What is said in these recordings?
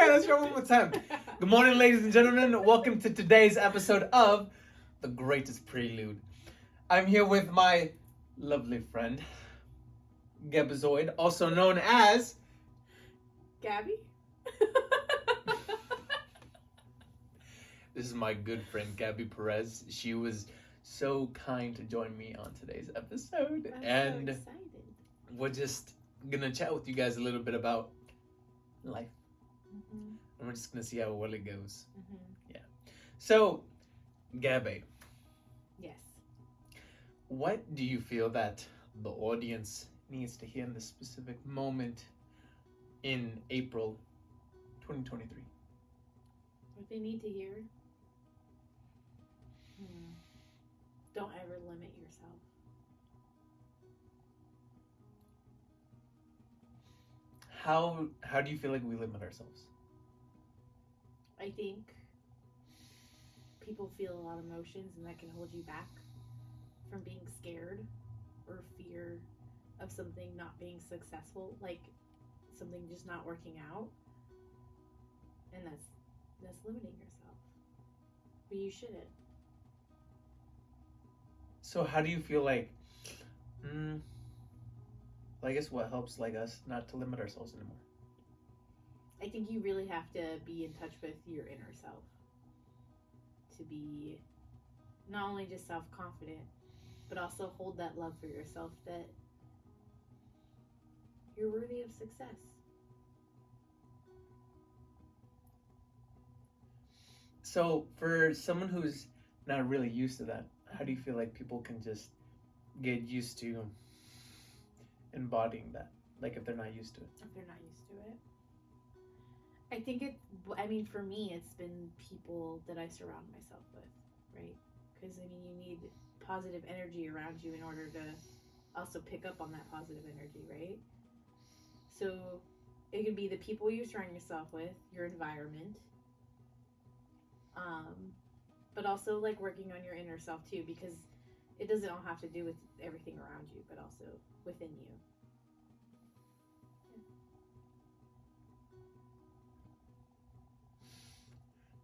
right, let's try one more time. Good morning, ladies and gentlemen. Welcome to today's episode of The Greatest Prelude. I'm here with my lovely friend, Gabazoid, also known as... Gabby? This is my good friend, Gabby Perez. She was so kind to join me on today's episode. I'm so excited. We're just gonna chat with you guys a little bit about life. Mm-hmm. And we're just gonna see how well it goes. Mm-hmm. Yeah. So, Gabby. Yes. What do you feel that the audience needs to hear in this specific moment in April 2023? What they need to hear? Don't ever limit yourself. How do you feel like we limit ourselves? I think people feel a lot of emotions and that can hold you back from being scared or fear of something not being successful, like something just not working out. And that's limiting yourself. But you shouldn't. So how do you feel like I guess what helps like us not to limit ourselves anymore? I think you really have to be in touch with your inner self to be not only just self-confident, but also hold that love for yourself that you're worthy of success. So for someone who's not really used to that, how do you feel like people can just get used to embodying that? Like if they're not used to it? If they're not used to it. For me, it's been people that I surround myself with, right? Because, you need positive energy around you in order to also pick up on that positive energy, right? So it could be the people you surround yourself with, your environment, but also like working on your inner self too, because it doesn't all have to do with everything around you, but also within you.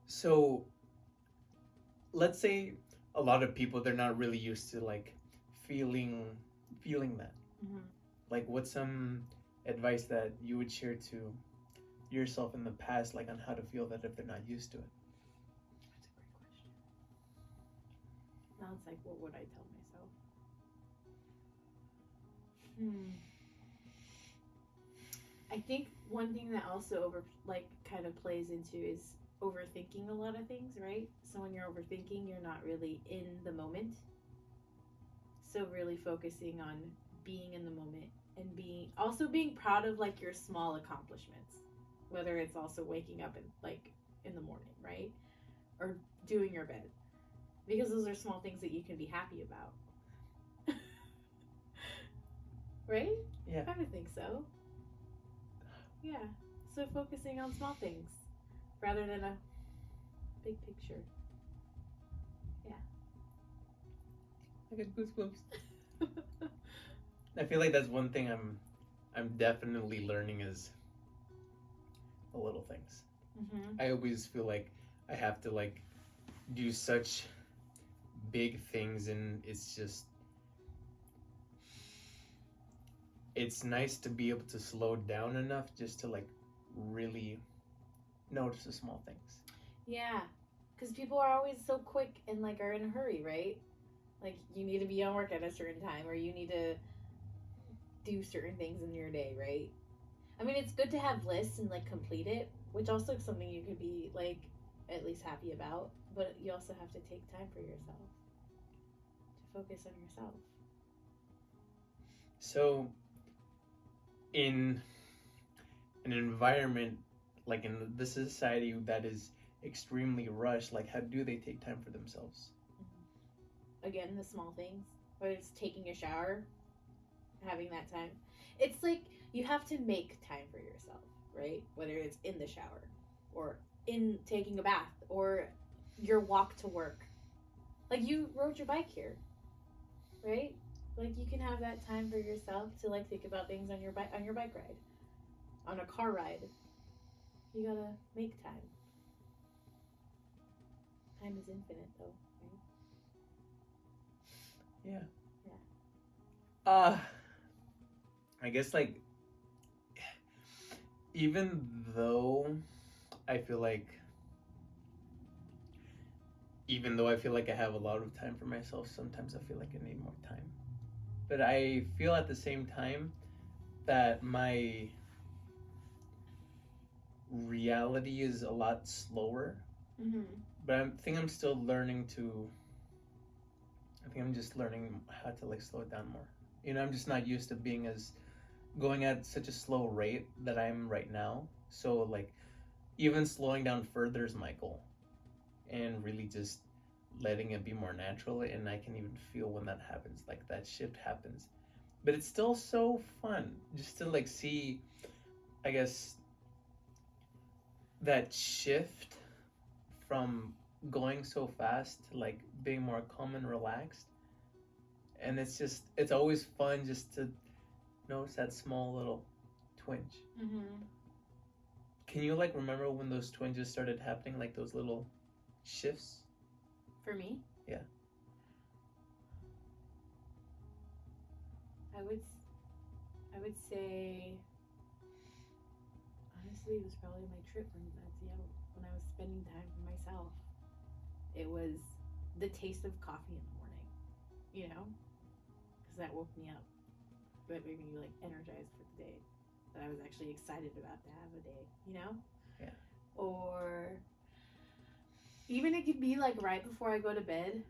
So let's say a lot of people, they're not really used to like feeling that. Mm-hmm. Like what's some advice that you would share to yourself in the past, like on how to feel that if they're not used to it? That's a great question. Now it's like, what would I tell myself? I think one thing that also kind of plays into is overthinking a lot of things, right? So when you're overthinking, you're not really in the moment. So really focusing on being in the moment and being proud of like your small accomplishments, whether it's also waking up in the morning, right? Or doing your bed, because those are small things that you can be happy about. Right? Yeah. I would think so. Yeah. So focusing on small things rather than a big picture. Yeah. I get goosebumps. I feel like that's one thing I'm definitely learning is the little things. Mm-hmm. I always feel like I have to like do such big things, and it's nice to be able to slow down enough just to like really notice the small things. Yeah, because people are always so quick and like are in a hurry, right? Like you need to be on work at a certain time, or you need to do certain things in your day, right? I mean, it's good to have lists and like complete it, which also is something you could be like at least happy about, but you also have to take time for yourself to focus on yourself. So in an environment like in this society that is extremely rushed, like how do they take time for themselves? Again, the small things, whether it's taking a shower, having that time. It's like you have to make time for yourself, right? Whether it's in the shower or in taking a bath or your walk to work. Like you rode your bike here, right? Like you can have that time for yourself to like think about things on your bike ride, on a car ride. You gotta make time. Time is infinite, though, right? Yeah. Yeah. I guess like even though I feel like I have a lot of time for myself, sometimes I feel like I need more time. But I feel at the same time that my reality is a lot slower. Mm-hmm. But I think I'm still learning to. I think I'm just learning how to like slow it down more. You know, I'm just not used to being as going at such a slow rate that I'm right now. So like, even slowing down further is my goal, and really just letting it be more natural. And I can even feel when that happens, like that shift happens. But it's still so fun just to like see, I guess, that shift from going so fast to like being more calm and relaxed. And it's always fun just to notice that small little twinge. Mm-hmm. Can you like remember when those twinges started happening, like those little shifts? For me? Yeah. I would say, honestly, it was probably my trip at Seattle when I was spending time for myself. It was the taste of coffee in the morning, you know, because that woke me up. That made me like energized for the day. That I was actually excited about to have a day, you know. Yeah. Or even it could be like right before I go to bed.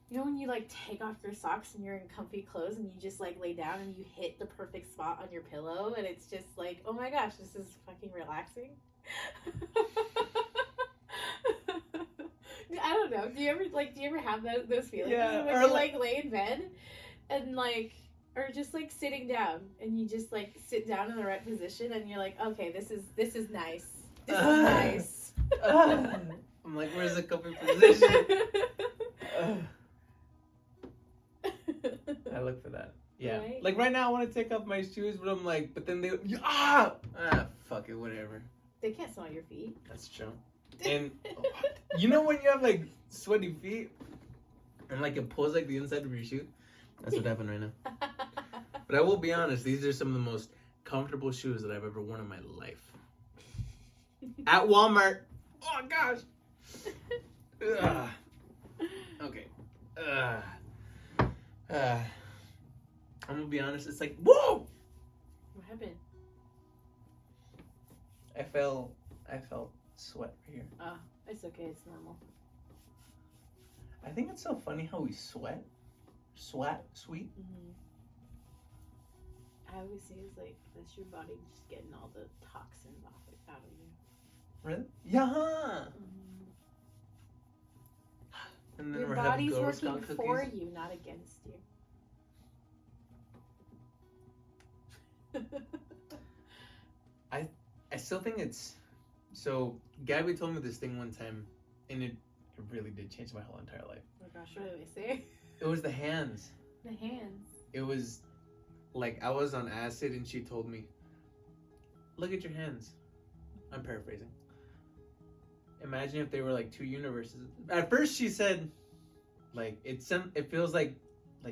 You know when you like take off your socks and you're in comfy clothes and you just like lay down and you hit the perfect spot on your pillow and it's just like, oh my gosh, this is fucking relaxing. I don't know. Do you ever have those feelings? Yeah, When or you like- like lay in bed and like, or just like sitting down and you just like sit down in the right position and you're like, okay, this is nice. This is nice. I'm like, where's the comfy position? I look for that. Yeah. Right? Like right now, I want to take off my shoes, but I'm like, but then fuck it, whatever. They can't smell your feet. That's true. And you know when you have like sweaty feet and like it pulls like the inside of your shoe? That's what happened right now. But I will be honest, these are some of the most comfortable shoes that I've ever worn in my life. At Walmart. Oh gosh. Ugh. Okay. I'm gonna be honest, it's like, whoa! What happened? I felt sweat right here. Oh, it's okay. It's normal. I think it's so funny how we sweat. Sweet. Mm-hmm. I always say it's like that's your body just getting all the toxins out of you. Really? Yeah. Mm-hmm. And then Your we're body's having Girl working Scout cookies. for you, not against you. I still think it's so. Gabby told me this thing one time, and it really did change my whole entire life. Oh my gosh, what did they say? It was the hands. The hands. It was like I was on acid, and she told me, "Look at your hands." I'm paraphrasing. Imagine if they were like two universes. At first, she said, "Like it feels like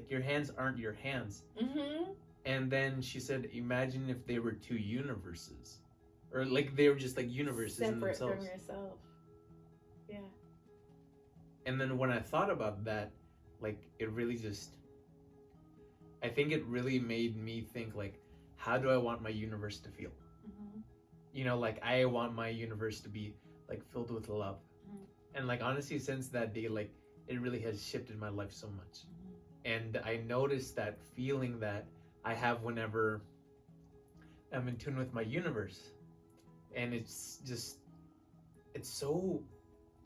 your hands aren't your hands." Mm-hmm. And then she said, "Imagine if they were two universes, or like they were just like universes in Separate themselves." from yourself. Yeah. And then when I thought about that, like it really just, I think it really made me think like, how do I want my universe to feel? Mm-hmm. You know, like I want my universe to be like filled with love. Mm-hmm. And like honestly, since that day, like it really has shifted my life so much. Mm-hmm. And I noticed that feeling that I have whenever I'm in tune with my universe. And it's so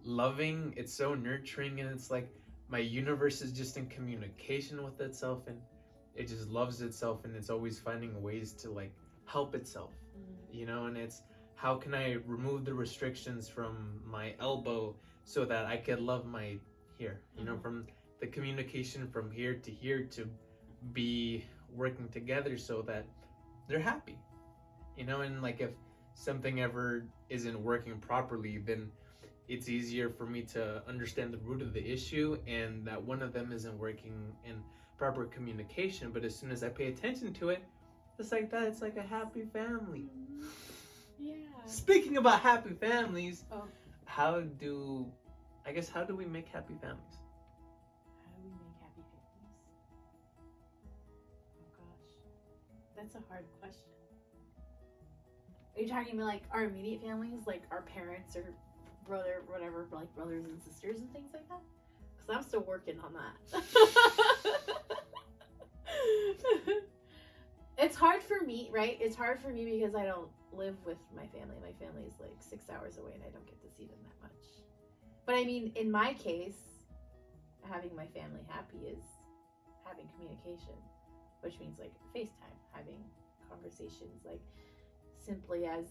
loving, it's so nurturing, and it's like my universe is just in communication with itself, and it just loves itself, and it's always finding ways to like help itself. Mm-hmm. You know, and it's how can I remove the restrictions from my elbow so that I could love my here, you know, from the communication from here to be working together so that they're happy, you know. And like if something ever isn't working properly, then it's easier for me to understand the root of the issue and that one of them isn't working in proper communication. But as soon as I pay attention to it, it's like that. It's like a happy family. Yeah. Speaking about happy families, Oh. how do we make happy families? How do we make happy families? Oh gosh, that's a hard question. Are you talking about like our immediate families, like our parents or brother, whatever, like brothers and sisters and things like that? Because I'm still working on that. It's hard for me, right? It's hard for me because I don't live with my family. My family is like 6 hours away and I don't get to see them that much. But I mean, in my case, having my family happy is having communication, which means like FaceTime, having conversations like simply as,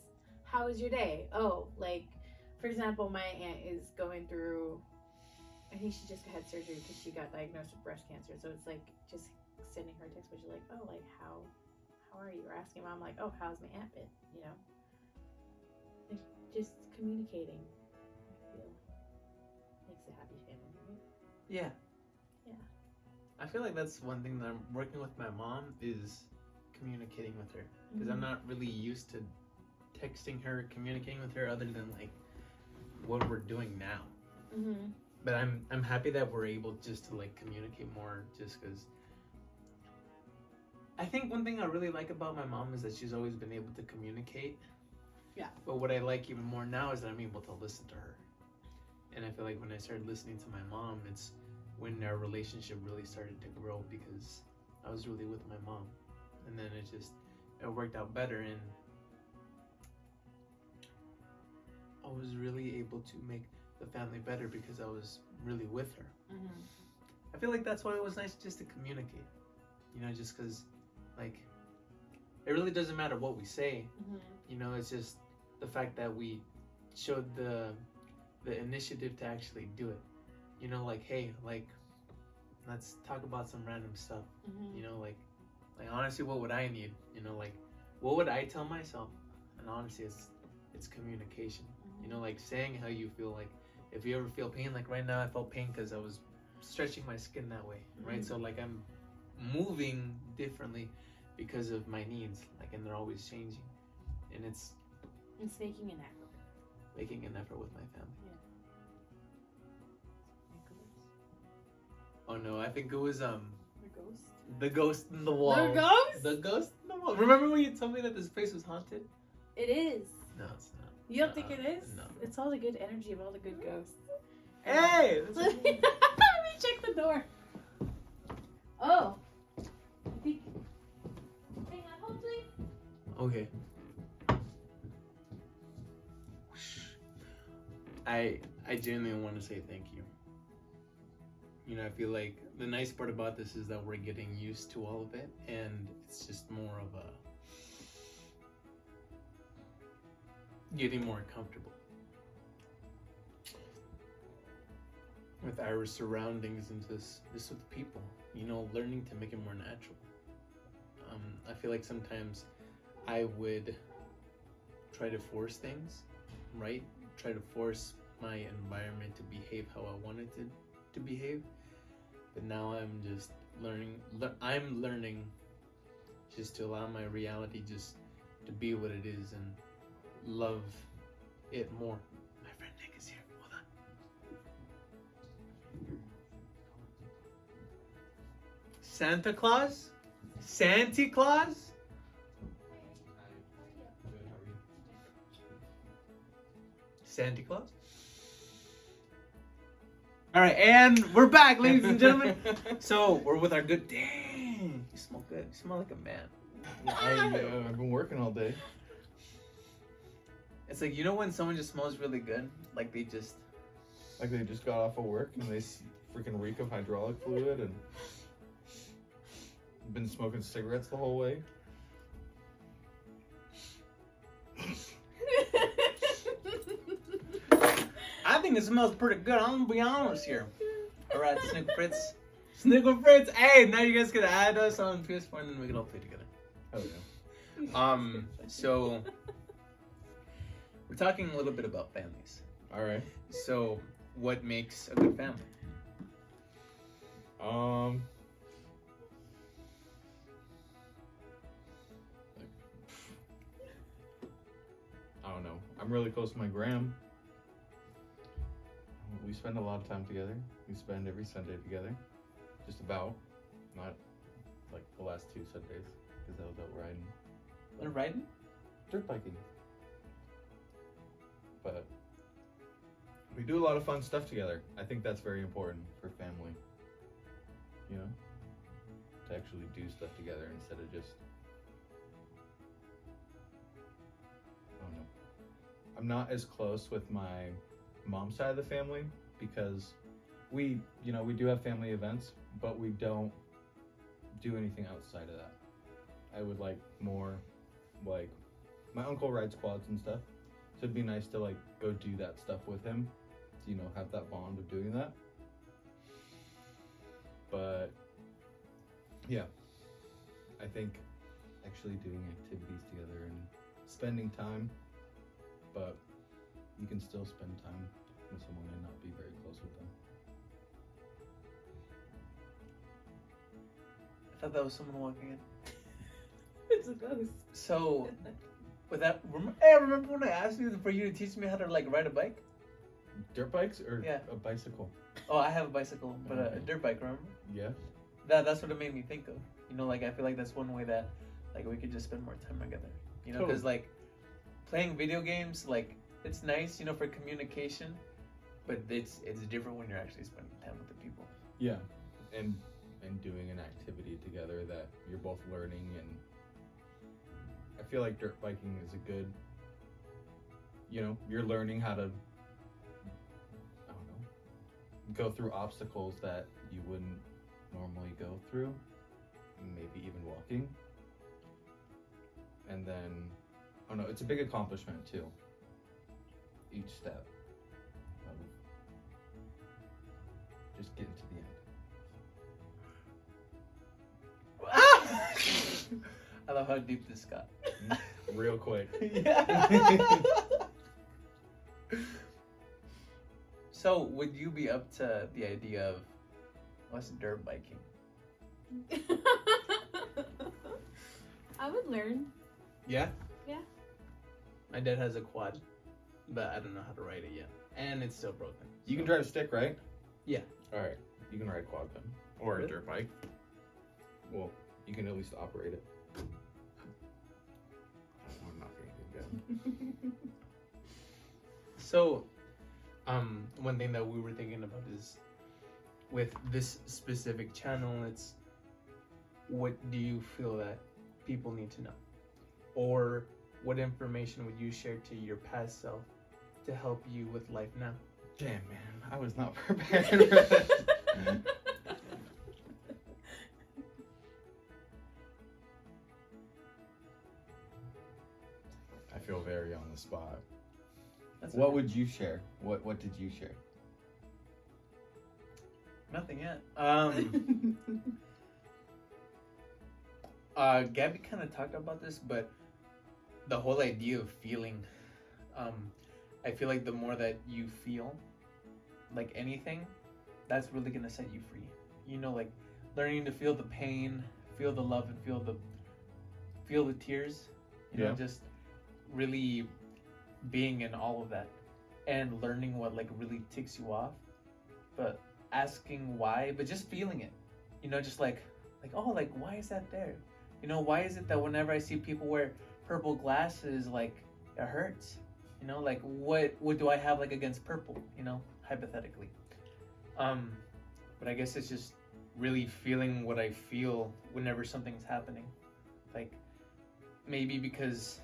how was your day? Oh, like, for example, my aunt is going through, I think she just had surgery because she got diagnosed with breast cancer. So it's like just sending her a text message like, oh, like, how are you? Or asking mom like, oh, how's my aunt been? You know? Like, just communicating, I feel, makes a happy family, right? Yeah. Yeah. I feel like that's one thing that I'm working with my mom is communicating with her. Because I'm not really used to texting her, communicating with her other than like what we're doing now. Mm-hmm. But I'm happy that we're able just to like communicate more just because I think one thing I really like about my mom is that she's always been able to communicate. Yeah. But what I like even more now is that I'm able to listen to her. And I feel like when I started listening to my mom, it's when our relationship really started to grow because I was really with my mom. And then it worked out better and I was really able to make the family better because I was really with her. Mm-hmm. I feel like that's why it was nice just to communicate. You know, just because like it really doesn't matter what we say. Mm-hmm. You know, it's just the fact that we showed the initiative to actually do it. You know, like, hey, like, let's talk about some random stuff. Mm-hmm. You know, like honestly, what would I need? You know, like, what would I tell myself? And honestly, it's communication. Mm-hmm. You know, like saying how you feel. Like, if you ever feel pain, like right now, I felt pain because I was stretching my skin that way, right? Mm-hmm. So like I'm moving differently because of my needs, like, and they're always changing, and it's making an effort. Making an effort with my family. Yeah. Oh no, I think it was The ghost. the ghost in the wall. The ghost? The ghost in the wall. Remember when you told me that this place was haunted? It is. No, it's not. You don't think it is? No. It's all the good energy of all the good ghosts. Hey! Let me check the door. Oh. I think. Hang on, hold please. Okay. I genuinely want to say thank you. You know, I feel like the nice part about this is that we're getting used to all of it, and it's just more of a getting more comfortable with our surroundings and just with people. You know, learning to make it more natural. I feel like sometimes I would try to force things, right? Try to force my environment to behave how I wanted it to behave. But now I'm just learning. I'm learning just to allow my reality just to be what it is and love it more. My friend Nick is here. Hold on. Santa Claus? Santa Claus? Santa Claus? All right, and we're back, ladies and gentlemen. So we're with our good. Dang, you smell good. You smell like a man. I've been working all day. It's like, you know when someone just smells really good, like they just got off of work and they freaking reek of hydraulic fluid and been smoking cigarettes the whole way. I think it smells pretty good. I'm gonna be honest here. All right, Snickle Fritz. Snickle Fritz. Hey, now you guys can add us on PS4 and then we can all play together. Oh yeah. So We're talking a little bit about families. All right. So, what makes a good family? I don't know. I'm really close to my gram. We spend a lot of time together. We spend every Sunday together. Just about. Not like the last 2 Sundays, because I was out riding. What, riding? Dirt biking. But we do a lot of fun stuff together. I think that's very important for family. You know? To actually do stuff together instead of just, I don't know. I'm not as close with my mom's side of the family because we do have family events, but we don't do anything outside of that. I would like more, like, my uncle rides quads and stuff, so it'd be nice to like go do that stuff with him, to, have that bond of doing that. But yeah, I think actually doing activities together and spending time, but you can still spend time with someone and not be very close with them. I thought that was someone walking in. It's a ghost. So, with that, remember when I asked you for you to teach me how to like ride a bike? Dirt bikes or Yeah. a bicycle? Oh, I have a bicycle, but a dirt bike. Remember? Yeah. That's what it made me think of. Like I feel like that's one way that like we could just spend more time together. Because like playing video games, like it's nice, for communication, but it's different when you're actually spending time with the people. Yeah, and doing an activity together that you're both learning, and I feel like dirt biking is a good, you're learning how to, I don't know, go through obstacles that you wouldn't normally go through, maybe even walking. And then, I don't know, it's a big accomplishment too, each step of just getting to the end. I love how deep this got. Real quick. Yeah. So, would you be up to the idea of us dirt biking? I would learn. Yeah? Yeah. My dad has a quad, but I don't know how to ride it yet. And it's still broken. You can drive a stick, right? Yeah. Alright, you can ride quad then. Or Really? a dirt bike. Well, you can at least operate it. I'm not anything good. So, one thing that we were thinking about is with this specific channel, it's what do you feel that people need to know? Or what information would you share to your past self to help you with life now? Damn, man, I was not prepared for this. I feel very on the spot. That's What okay. would you share? What did you share? Nothing yet. Gabby kind of talked about this, but the whole idea of feeling, I feel like the more that you feel like anything, that's really gonna set you free. Like learning to feel the pain, feel the love, and feel the tears. Yeah. Just really being in all of that and learning what like really ticks you off, but asking why, but just feeling it. Just like oh, like why is that there? Why is it that whenever I see people wear purple glasses, like it hurts? Like what do I have like against purple? Hypothetically. But I guess it's just really feeling what I feel whenever something's happening. Like maybe because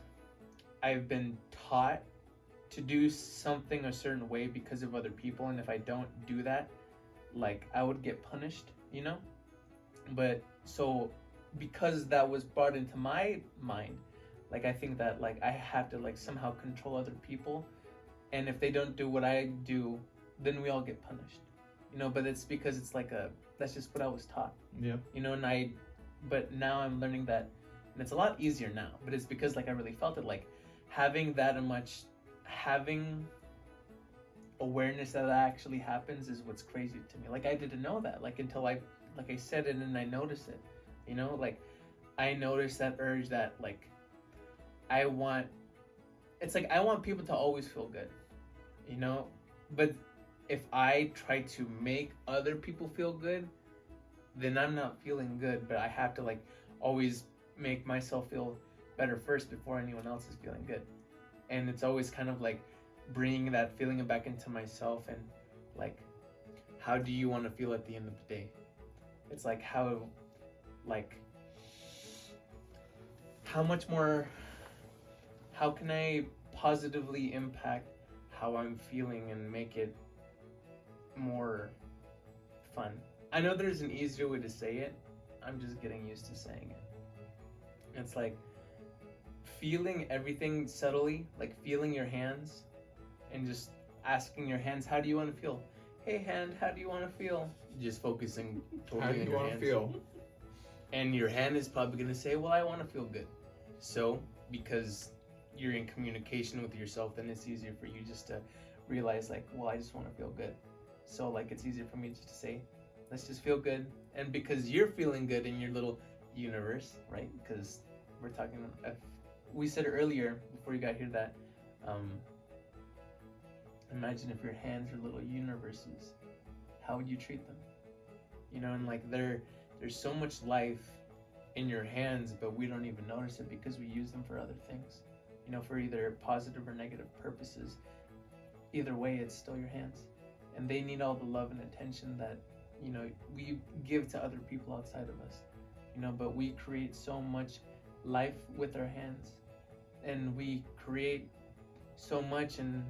I've been taught to do something a certain way because of other people, and if I don't do that, like I would get punished, But so because that was brought into my mind, like I think that like I have to like somehow control other people, and if they don't do what I do, then we all get punished, But it's because it's like that's just what I was taught, Yeah. But now I'm learning that, and it's a lot easier now. But it's because like I really felt it, like having that much having awareness that actually happens is what's crazy to me. Like, I didn't know that, like, until I said it and I noticed it, you know, like, I noticed that urge that, like, I want people to always feel good, you know, but if I try to make other people feel good, then I'm not feeling good, but I have to, like, always make myself feel better first before anyone else is feeling good. And it's always kind of like bringing that feeling back into myself, and like, how do you want to feel at the end of the day? It's like how can I positively impact how I'm feeling and make it more fun? I know there's an easier way to say it. I'm just getting used to saying it. It's like feeling everything subtly, like feeling your hands and just asking your hands, how do you want to feel? Hey hand, how do you want to feel? Just focusing totally How do on you your want to hands. feel? And your hand is probably going to say, well, I want to feel good. So, because you're in communication with yourself, then it's easier for you just to realize, like, well, I just want to feel good. So, like, it's easier for me just to say, let's just feel good. And because you're feeling good in your little universe, right? Because we're talking, we said earlier before you got here that imagine if your hands are little universes, how would you treat them? You know, and like there's so much life in your hands, but we don't even notice it because we use them for other things, you know, for either positive or negative purposes. Either way, it's still your hands, and they need all the love and attention that, you know, we give to other people outside of us, you know, but we create so much life with our hands, and we create so much, and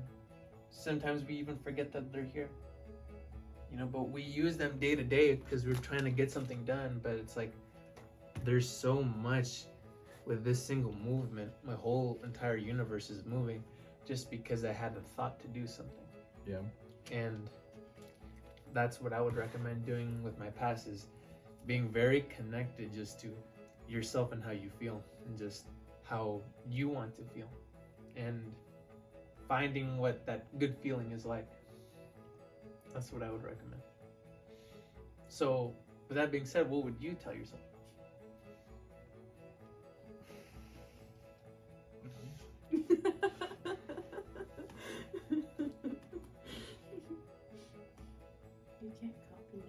sometimes we even forget that they're here, you know, but we use them day to day because we're trying to get something done. But it's like there's so much with this single movement. My whole entire universe is moving just because I had the thought to do something. Yeah. And that's what I would recommend doing with my pass, is being very connected just to yourself and how you feel and just how you want to feel, and finding what that good feeling is like. That's what I would recommend. So with that being said, what would you tell yourself? You can't copy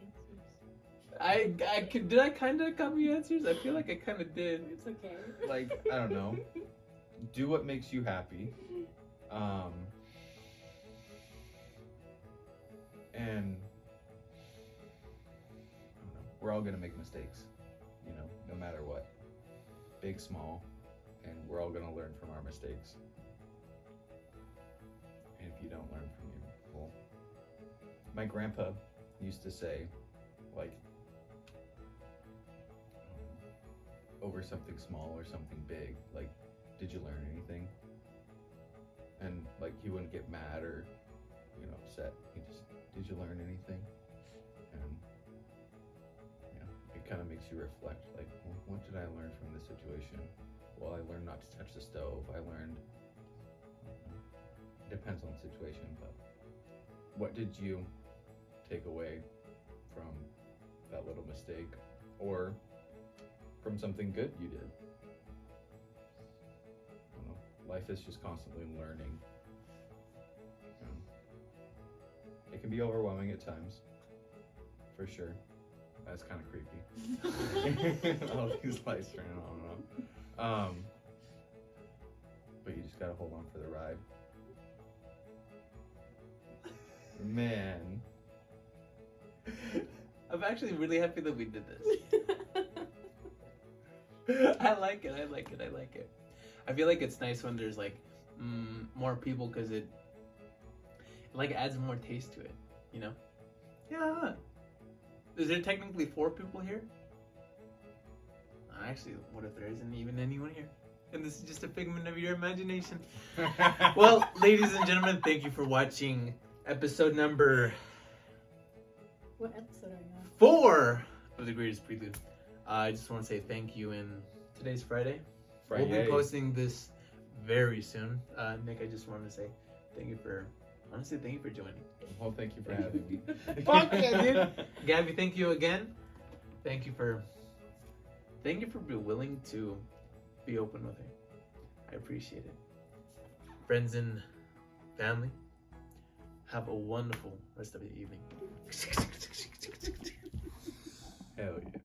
answers. Did I kind of copy answers? I feel like I kind of did. It's okay. Like, I don't know. Do what makes you happy. And I don't know, we're all gonna make mistakes, you know, no matter what, big, small, and we're all gonna learn from our mistakes. And if you don't learn from you, well, my grandpa used to say, like, over something small or something big, like, did you learn anything? And like, he wouldn't get mad or, you know, upset. He just, did you learn anything? And yeah, it kind of makes you reflect, like, well, what did I learn from this situation? Well, I learned not to touch the stove. I learned, it depends on the situation, but what did you take away from that little mistake, or from something good you did? I don't know. Life is just constantly learning. It can be overwhelming at times, for sure. That's kind of creepy. All these lights turning on and off. But you just gotta hold on for the ride. Man. I'm actually really happy that we did this. I like it. I feel like it's nice when there's like more people, because it like adds more taste to it, you know? Yeah. Is there technically 4 people here? Actually, what if there isn't even anyone here? And this is just a figment of your imagination. Well, ladies and gentlemen, thank you for watching episode number... What episode are you on? 4 of The Greatest Prelude. I just want to say thank you, and today's Friday. We'll be posting this very soon. Nick, I just wanted to say thank you for joining. Well, thank you for having me. Fuck yeah, dude. Gabby, thank you again. Thank you for being willing to be open with her. I appreciate it. Friends and family, have a wonderful rest of the evening. Hell yeah.